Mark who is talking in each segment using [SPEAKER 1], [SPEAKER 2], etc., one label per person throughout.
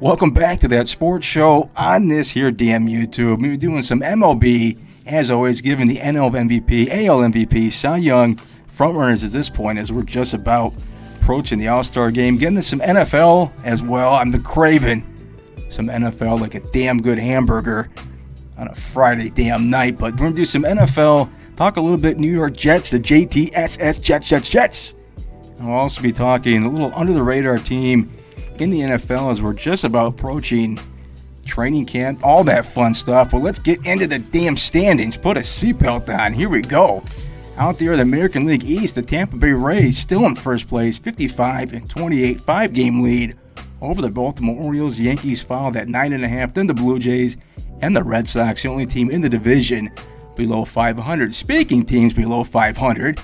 [SPEAKER 1] Welcome back to that sports show on this here damn YouTube. We're doing some MLB, as always, giving the NL MVP, AL MVP, Cy Young frontrunners at this point as we're just about approaching the All-Star game. Getting to some NFL as well. I'm the craving some NFL like a damn good hamburger on a Friday damn night. But we're going to do some NFL, talk a little bit New York Jets, the JTSS Jets. And we'll also be talking a little under-the-radar team in the NFL as we're just about approaching training camp, all that fun stuff. But let's get into the damn standings. Put a seatbelt on. Here we go. Out there in the American League East, the Tampa Bay Rays still in first place, 55-28, 5-game lead over the Baltimore Orioles. The Yankees followed at 9.5, then the Blue Jays and the Red Sox, the only team in the division below 500. Speaking teams below 500,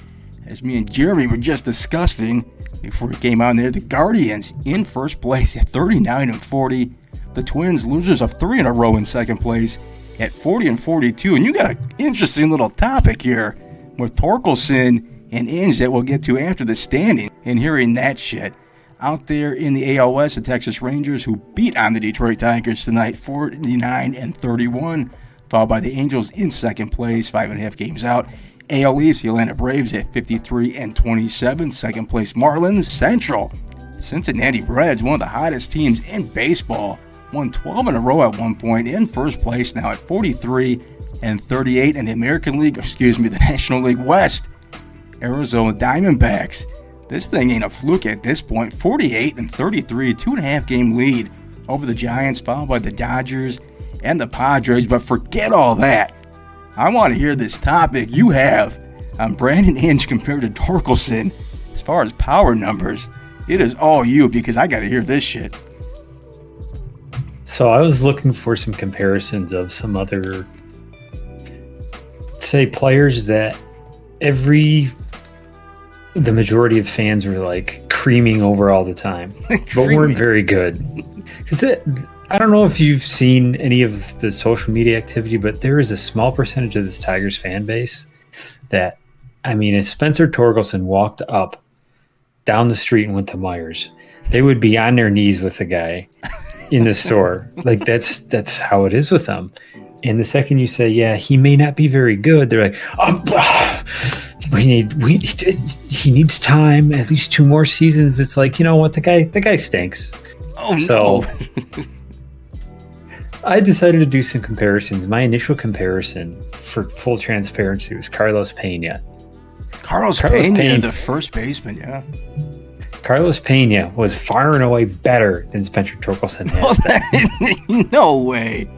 [SPEAKER 1] as me and Jeremy were just discussing before we came on there, the Guardians in first place at 39-40. The Twins, losers of 3 in a row, in second place at 40-42. And you got an interesting little topic here with Torkelson and Inge that we'll get to after the standing. And hearing that shit out there in the AL West, the Texas Rangers, who beat on the Detroit Tigers tonight, 49-31, followed by the Angels in second place, 5.5 games out. AL East, the Atlanta Braves at 53-27, second place Marlins. Central, Cincinnati Reds, one of the hottest teams in baseball, won 12 in a row at one point, in first place now at 43-38. And the the National League West, Arizona Diamondbacks, this thing ain't a fluke at this point, 48-33, 2.5 game lead over the Giants, followed by the Dodgers and the Padres. But forget all that. I want to hear this topic you have on Brandon Inge compared to Torkelson. As far as power numbers, it is all you, because I got to hear this shit.
[SPEAKER 2] So I was looking for some comparisons of some other, say, players that the majority of fans were like creaming over all the time, but weren't very good. Because I don't know if you've seen any of the social media activity, but there is a small percentage of this Tigers fan base that, I mean, if Spencer Torkelson walked up down the street and went to Myers, they would be on their knees with the guy in the store. Like that's how it is with them. And the second you say, yeah, he may not be very good, they're like, he needs time, at least 2 more seasons. It's like, you know what, the guy stinks.
[SPEAKER 1] Oh,
[SPEAKER 2] so,
[SPEAKER 1] no.
[SPEAKER 2] I decided to do some comparisons. My initial comparison, for full transparency, was Carlos Pena.
[SPEAKER 1] Carlos Pena, the first baseman, yeah.
[SPEAKER 2] Carlos Pena was far and away better than Spencer Torkelson had.
[SPEAKER 1] No way.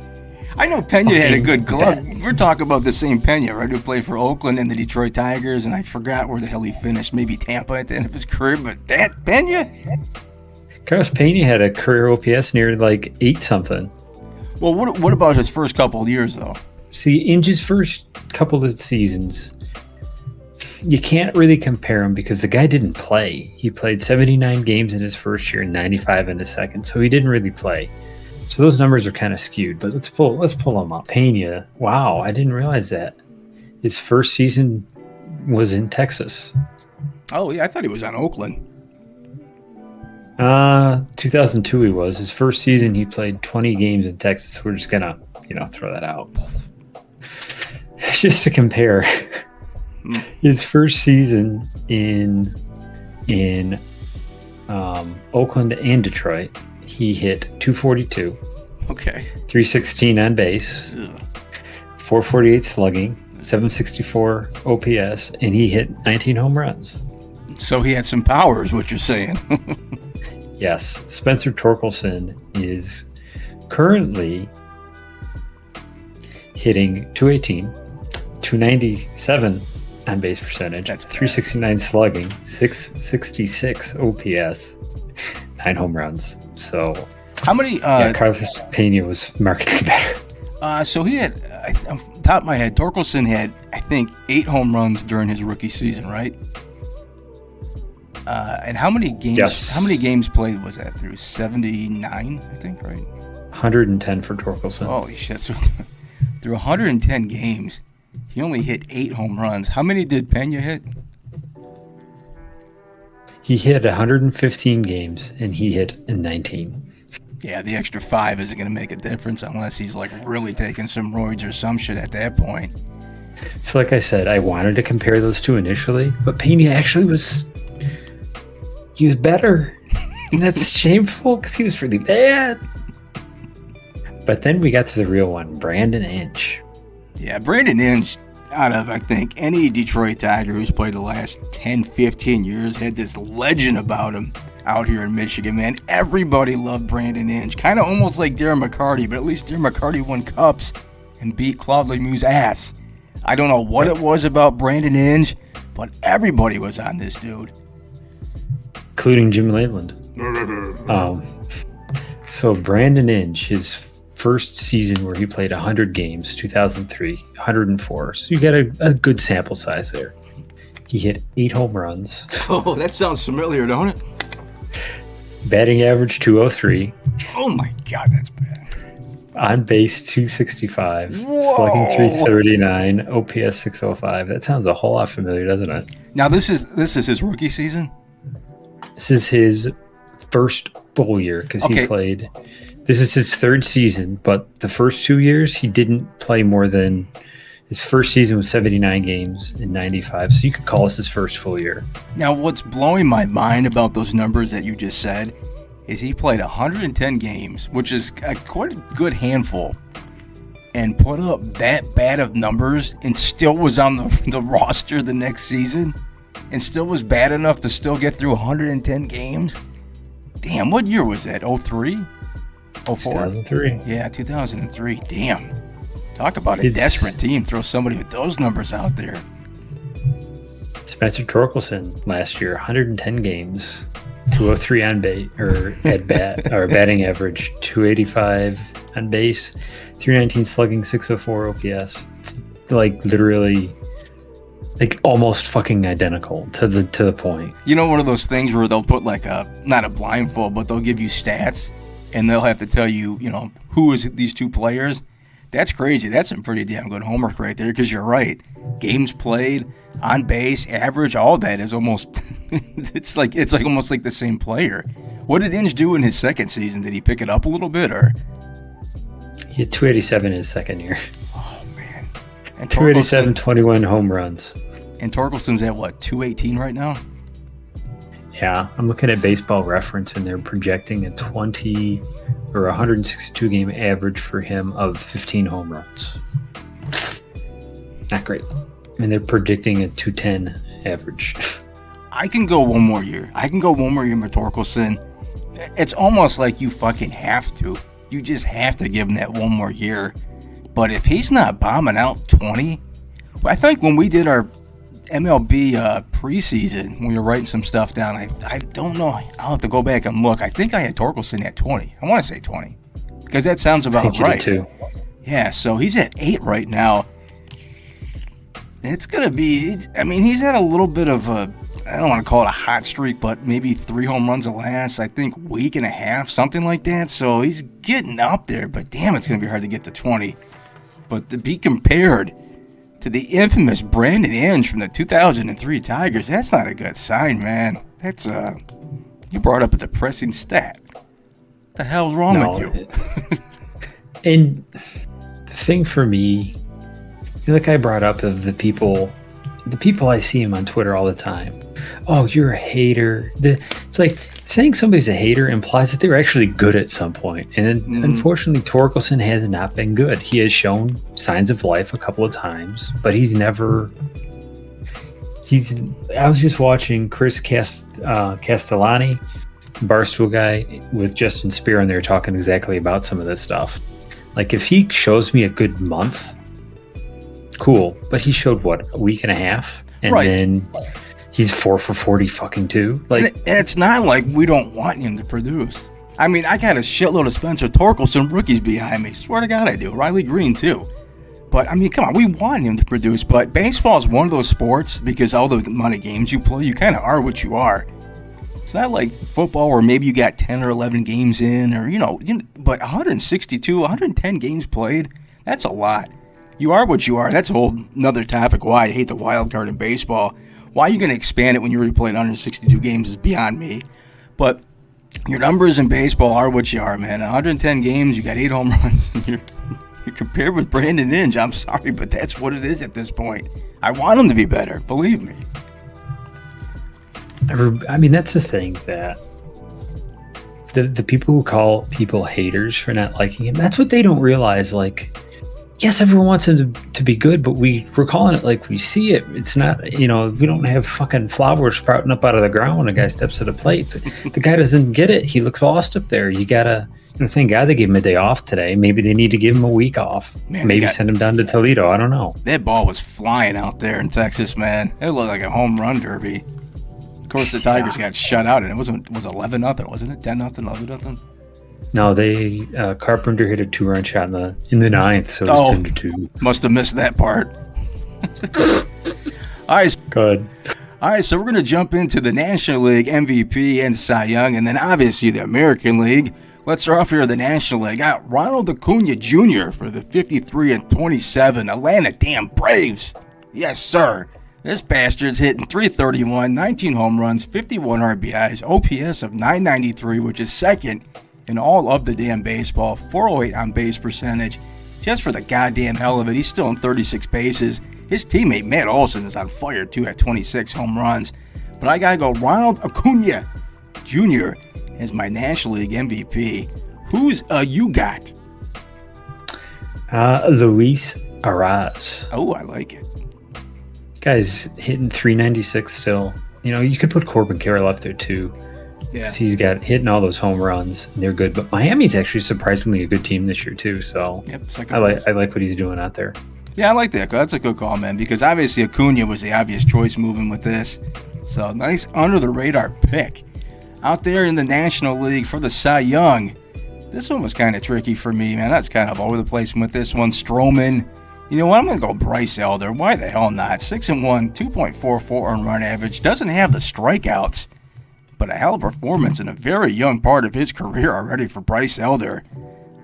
[SPEAKER 1] I know Pena had a good glove. We're talking about the same Pena, right? Who played for Oakland and the Detroit Tigers, and I forgot where the hell he finished. Maybe Tampa at the end of his career, but that Pena?
[SPEAKER 2] Carlos Pena had a career OPS near like 8-something.
[SPEAKER 1] Well, what about his first couple of years, though?
[SPEAKER 2] See, Inge's first couple of seasons, you can't really compare him because the guy didn't play. He played 79 games in his first year and 95 in his second, so he didn't really play. So those numbers are kind of skewed, but let's pull them up. Pena, wow, I didn't realize that. His first season was in Texas.
[SPEAKER 1] Oh, yeah, I thought he was on Oakland.
[SPEAKER 2] 2002 he was. His first season he played 20 games in Texas. We're just gonna, throw that out. Just to compare, his first season in Oakland and Detroit, he hit 242.
[SPEAKER 1] Okay.
[SPEAKER 2] 316 on base. Ugh. 448 slugging, 764 OPS, and he hit 19 home runs.
[SPEAKER 1] So he had some power, is what you're saying.
[SPEAKER 2] Yes. Spencer Torkelson is currently hitting 218, 297 on base percentage,
[SPEAKER 1] that's
[SPEAKER 2] 369 slugging, 666 OPS, 9 home runs. So
[SPEAKER 1] how many?
[SPEAKER 2] Carlos Pena was markedly better.
[SPEAKER 1] So he had, off the top of my head, Torkelson had, I think, 8 home runs during his rookie season, right? And how many games?
[SPEAKER 2] Yes.
[SPEAKER 1] How many games played was that? Through 79, I think, right?
[SPEAKER 2] 110 for Torkelson.
[SPEAKER 1] Holy shit! So through 110 games, he only hit 8 home runs. How many did Pena hit?
[SPEAKER 2] He hit 115 games and he hit 19.
[SPEAKER 1] Yeah, the extra 5 isn't going to make a difference unless he's like really taking some roids or some shit at that point.
[SPEAKER 2] So like I said, I wanted to compare those two initially, but Pena actually was better. And that's shameful because he was really bad. But then we got to the real one, Brandon Inge.
[SPEAKER 1] Yeah, Brandon Inge, out of, I think, any Detroit Tiger who's played the last 10, 15 years, had this legend about him out here in Michigan, man. Everybody loved Brandon Inge. Kind of almost like Darren McCarty, but at least Darren McCarty won cups and beat Claude Lemieux's ass. I don't know what it was about Brandon Inge, but everybody was on this dude.
[SPEAKER 2] Including Jim Leyland. So Brandon Inge, his first season where he played 100 games, 2003, 104. So you got a good sample size there. He hit 8 home runs.
[SPEAKER 1] Oh, that sounds familiar, don't it?
[SPEAKER 2] Batting average 203.
[SPEAKER 1] Oh my God, that's bad.
[SPEAKER 2] On base 265.
[SPEAKER 1] Whoa.
[SPEAKER 2] Slugging 339. OPS 605. That sounds a whole lot familiar, doesn't it?
[SPEAKER 1] Now this is his rookie season?
[SPEAKER 2] This is his first full year because he played. This is his third season, but the first 2 years he didn't play more than. His first season was 79 games in 95, so you could call this his first full year.
[SPEAKER 1] Now, what's blowing my mind about those numbers that you just said is he played 110 games, which is quite a good handful, and put up that bad of numbers and still was on the roster the next season and still was bad enough to still get through 110 games. Damn, what year was that? 03? 04? 2003. Yeah, 2003. Damn. Talk about a desperate team. Throw somebody with those numbers out there.
[SPEAKER 2] Spencer Torkelson last year, 110 games, 203 on base or at bat or batting average, 285 on base, 319 slugging, 604 OPS. It's like literally like almost fucking identical to the point.
[SPEAKER 1] You know, one of those things where they'll put like not a blindfold, but they'll give you stats and they'll have to tell you, who is these two players. That's crazy. That's some pretty damn good homework right there because you're right. Games played, on base, average, all that is almost it's like almost like the same player. What did Inge do in his second season? Did he pick it up a little bit or?
[SPEAKER 2] He had 287 in his second year.
[SPEAKER 1] Oh man. And
[SPEAKER 2] 287, 21 home runs.
[SPEAKER 1] And Torkelson's at what, 218 right now?
[SPEAKER 2] Yeah, I'm looking at Baseball Reference and they're projecting a 20 or 162 game average for him of 15 home runs. Not great. And they're predicting a 210 average.
[SPEAKER 1] I can go one more year. with Torkelson. It's almost like you fucking have to. You just have to give him that one more year. But if he's not bombing out 20, I think when we did our MLB preseason, when we were writing some stuff down, I don't know. I'll have to go back and look. I think I had Torkelson at 20. I want to say 20 because that sounds about right.
[SPEAKER 2] Too.
[SPEAKER 1] Yeah, so he's at 8 right now. It's going to be, he's had a little bit of a, I don't want to call it a hot streak, but maybe 3 home runs the last, I think, week and a half, something like that. So he's getting up there, but damn, it's going to be hard to get to 20. But to be compared to the infamous Brandon Inge from the 2003 Tigers, that's not a good sign, man. That's, you brought up a depressing stat. What the hell's wrong with you?
[SPEAKER 2] And the thing for me, like I brought up of the people I see him on Twitter all the time. Oh, you're a hater. It's like saying somebody's a hater implies that they're actually good at some point. And unfortunately, Torkelson has not been good. He has shown signs of life a couple of times, but he's never. I was just watching Chris Castellani, Barstool guy, with Justin Spear, and they were talking exactly about some of this stuff. Like, if he shows me a good month, cool. But he showed, what, a week and a half? And then he's 4 for 40 fucking 2. Like,
[SPEAKER 1] and it's not like we don't want him to produce. I mean, I got a shitload of Spencer Torkelson rookies behind me. Swear to God I do. Riley Green, too. But, I mean, come on, we want him to produce. But baseball is one of those sports, because all the amount of games you play, you kind of are what you are. It's not like football where maybe you got 10 or 11 games in, or, but 162, 110 games played, that's a lot. You are what you are. That's a whole another topic why I hate the wild card in baseball. Why are you going to expand it when you already played 162 games is beyond me. But Your numbers in baseball are what you are, man. 110 games, you got 8 home runs. You're compared with Brandon Inge. I'm sorry, but that's what it is at this point. I want him to be better, believe me.
[SPEAKER 2] I mean, that's the thing, that the people who call people haters for not liking him, that's what they don't realize. Like, yes, everyone wants him to be good, but we're calling it like we see it. It's not, we don't have fucking flowers sprouting up out of the ground when a guy steps to the plate. The guy doesn't get it. He looks lost up there. You gotta, thank God they gave him a day off today. Maybe they need to give him a week off. Man, maybe send him down to Toledo. I don't know.
[SPEAKER 1] That ball was flying out there in Texas, man. It looked like a home run derby. Of course, the Tigers got shut out, and it was 11-0, wasn't it? 10-0, 11-0.
[SPEAKER 2] No, they Carpenter hit a 2-run shot in the ninth, so it was 10-2.
[SPEAKER 1] Must have missed that part. All right,
[SPEAKER 2] good.
[SPEAKER 1] All right, so we're going to jump into the National League MVP and Cy Young, and then obviously the American League. Let's start off here with the National League. Got Ronald Acuna Jr. for the 53-27 Atlanta damn Braves. Yes, sir. This bastard's hitting .331, 19 home runs, 51 RBIs, OPS of .993, which is second in all of the damn baseball, .408 on base percentage. Just for the goddamn hell of it, he's still in 36 bases. His teammate Matt Olson is on fire too at 26 home runs. But I gotta go Ronald Acuna Jr. as my National League MVP. Who's you got?
[SPEAKER 2] Luis Arraez.
[SPEAKER 1] Oh, I like it.
[SPEAKER 2] Guy's hitting .396 still. You could put Corbin Carroll up there too.
[SPEAKER 1] Yeah.
[SPEAKER 2] He's got hitting all those home runs, and they're good. But Miami's actually surprisingly a good team this year too. So
[SPEAKER 1] yep,
[SPEAKER 2] I like what he's doing out there.
[SPEAKER 1] Yeah, I like that. That's a good call, man, because obviously Acuna was the obvious choice moving with this. So nice under-the-radar pick. Out there in the National League for the Cy Young, this one was kind of tricky for me, man. That's kind of all over the place with this one. Stroman. You know what? I'm going to go Bryce Elder. Why the hell not? 6-1, 2.44 earned run average. Doesn't have the strikeouts, but a hell of a performance in a very young part of his career already for Bryce Elder.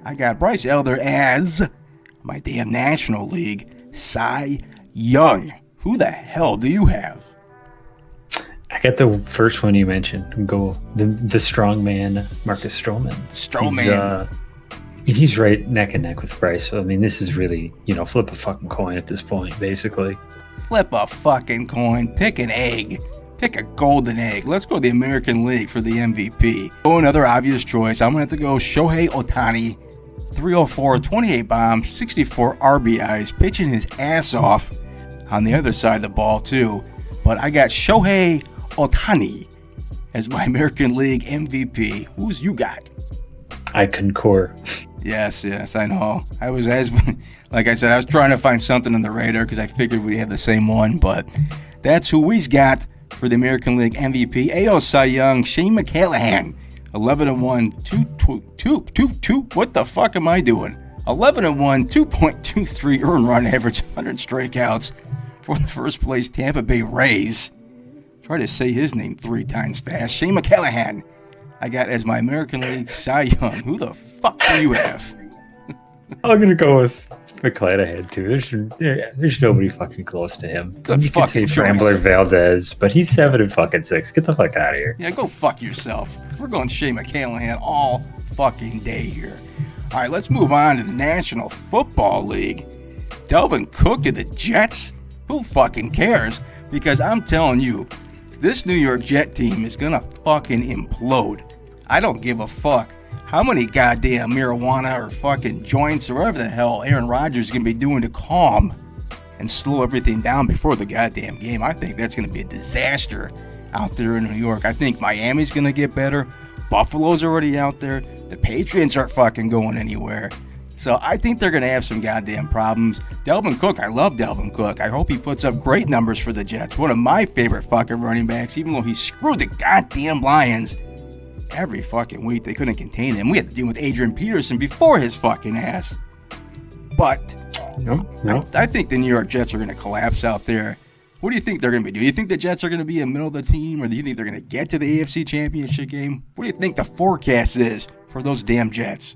[SPEAKER 1] I got Bryce Elder as my damn National League Cy Young. Who the hell do you have?
[SPEAKER 2] I got the first one you mentioned. Go the strong man, Marcus Stroman.
[SPEAKER 1] Stroman.
[SPEAKER 2] He's right neck and neck with Bryce. So, I mean, this is really, flip a fucking coin at this point, basically.
[SPEAKER 1] Flip a fucking coin. Pick an egg. Pick a golden egg. Let's go to the American League for the MVP. Oh, another obvious choice. I'm going to have to go Shohei Ohtani. 304, 28 bombs, 64 RBIs, pitching his ass off on the other side of the ball, too. But I got Shohei Ohtani as my American League MVP. Who's you got?
[SPEAKER 2] I concur.
[SPEAKER 1] Yes, I know. Like I said, I was trying to find something on the radar because I figured we'd have the same one, but that's who we've got for the American League MVP. AL Cy Young, Shane McClanahan, 11-1, 2. What the fuck am I doing? 11-1, 2.23 earned run average, 100 strikeouts for the first place Tampa Bay Rays. Try to say his name 3 times fast. Shane McClanahan, I got as my American League Cy Young. Who the fuck do you have?
[SPEAKER 2] I'm gonna go with McClanahan too. There's nobody fucking close to him.
[SPEAKER 1] Good
[SPEAKER 2] you could say Framber Valdez, but he's 7-6. Get the fuck out of here.
[SPEAKER 1] Yeah, go fuck yourself. We're going Shane McClanahan all fucking day here. All right, let's move on to the National Football League. Delvin Cook to the Jets? Who fucking cares? Because I'm telling you, this New York Jet team is gonna fucking implode. I don't give a fuck how many goddamn marijuana or fucking joints or whatever the hell Aaron Rodgers is gonna be doing to calm and slow everything down before the goddamn game. I think that's gonna be a disaster out there in New York. I think Miami's gonna get better. Buffalo's already out there. The Patriots aren't fucking going anywhere. So I think they're going to have some goddamn problems. Delvin Cook, I love Delvin Cook. I hope he puts up great numbers for the Jets. One of my favorite fucking running backs, even though he screwed the goddamn Lions every fucking week. They couldn't contain him. We had to deal with Adrian Peterson before his fucking ass. But
[SPEAKER 2] no.
[SPEAKER 1] I think the New York Jets are going to collapse out there. What do you think they're going to be doing? Do you think the Jets are going to be in the middle of the team, or do you think they're going to get to the AFC Championship game? What do you think the forecast is for those damn Jets?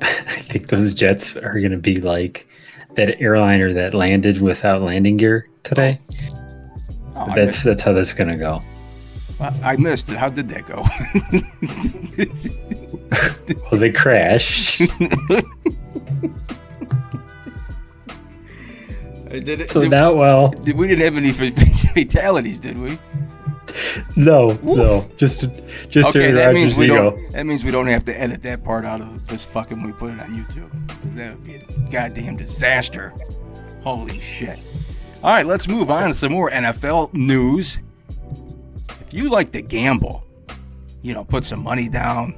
[SPEAKER 2] I think those Jets are going to be like that airliner that landed without landing gear today. That's how that's going to go.
[SPEAKER 1] I missed it. How did that go?
[SPEAKER 2] Well, they crashed.
[SPEAKER 1] Did it?
[SPEAKER 2] So not well.
[SPEAKER 1] We didn't have any fatalities, did we?
[SPEAKER 2] No. Just
[SPEAKER 1] okay,
[SPEAKER 2] Aaron
[SPEAKER 1] that means
[SPEAKER 2] Rodgers'
[SPEAKER 1] we
[SPEAKER 2] ego.
[SPEAKER 1] don't. That means we don't have to edit that part out of this fucking. We put it on YouTube, because that would be a goddamn disaster. Holy shit! All right, let's move on to some more NFL news. If you like to gamble, put some money down,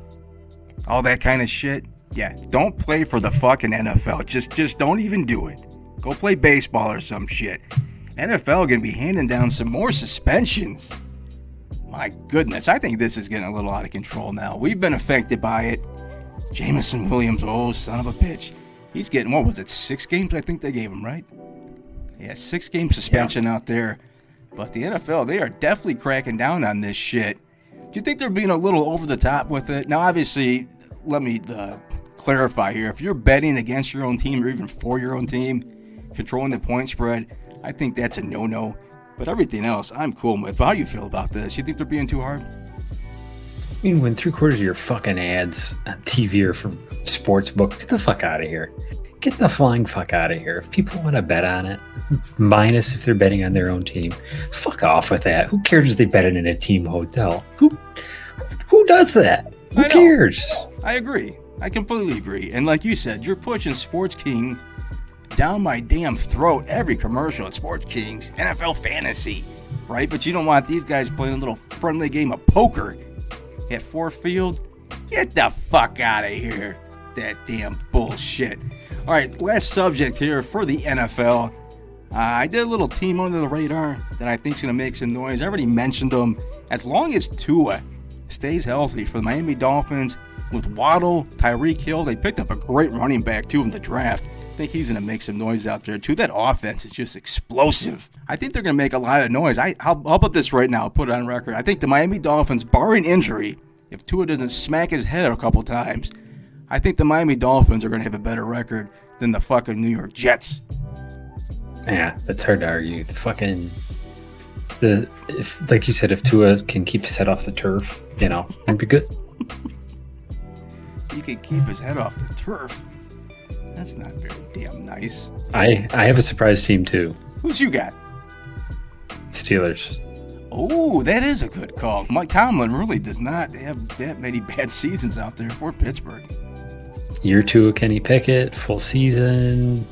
[SPEAKER 1] all that kind of shit. Yeah, don't play for the fucking NFL. Just don't even do it. Go play baseball or some shit. NFL gonna be handing down some more suspensions. My goodness, I think this is getting a little out of control now. We've been affected by it. Jameson Williams, oh son of a bitch. He's getting, 6 games I think they gave him, right? Yeah, 6-game suspension out there. But the NFL, they are definitely cracking down on this shit. Do you think they're being a little over the top with it? Now, obviously, let me clarify here. If you're betting against your own team or even for your own team, controlling the point spread, I think that's a no-no. But everything else, I'm cool with. But how do you feel about this? You think they're being too hard?
[SPEAKER 2] I mean, when 3/4 of your fucking ads on TV are from sports books, get the fuck out of here. Get the flying fuck out of here. If people want to bet on it, minus if they're betting on their own team, fuck off with that. Who cares if they bet it in a team hotel? Who does that? Who cares?
[SPEAKER 1] I agree. I completely agree. And like you said, you're pushing Sports King down my damn throat. Every commercial at Sports Kings, NFL fantasy, right? But you don't want these guys playing a little friendly game of poker at Ford Field. Get the fuck out of here. That damn bullshit. All right, last subject here for the NFL. I did a little team under the radar that I think is going to make some noise. I already mentioned them. As long as Tua stays healthy for the Miami Dolphins with Waddle, Tyreek Hill, they picked up a great running back too in the draft. I think he's going to make some noise out there too. That offense is just explosive. I think they're going to make a lot of noise. How about this right now? I'll put it on record. I think the Miami Dolphins, barring injury, if Tua doesn't smack his head a couple times, I think the Miami Dolphins are going to have a better record than the fucking New York Jets.
[SPEAKER 2] Yeah, that's hard to argue. Like you said, if Tua can keep his head off the turf, it'd be good.
[SPEAKER 1] He can keep his head off the turf. That's not very damn nice.
[SPEAKER 2] I have a surprise team too.
[SPEAKER 1] Who's you got?
[SPEAKER 2] Steelers.
[SPEAKER 1] Oh, that is a good call. Mike Tomlin really does not have that many bad seasons out there for Pittsburgh.
[SPEAKER 2] Year 2 of Kenny Pickett, full season.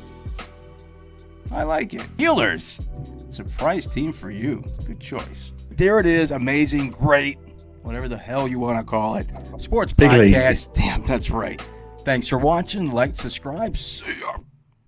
[SPEAKER 1] I like it. Steelers. Surprise team for you. Good choice. There it is. Amazing. Great. Whatever the hell you want to call it. Sports
[SPEAKER 2] Big
[SPEAKER 1] podcast.
[SPEAKER 2] League.
[SPEAKER 1] Damn, that's right. Thanks for watching. Like, subscribe. See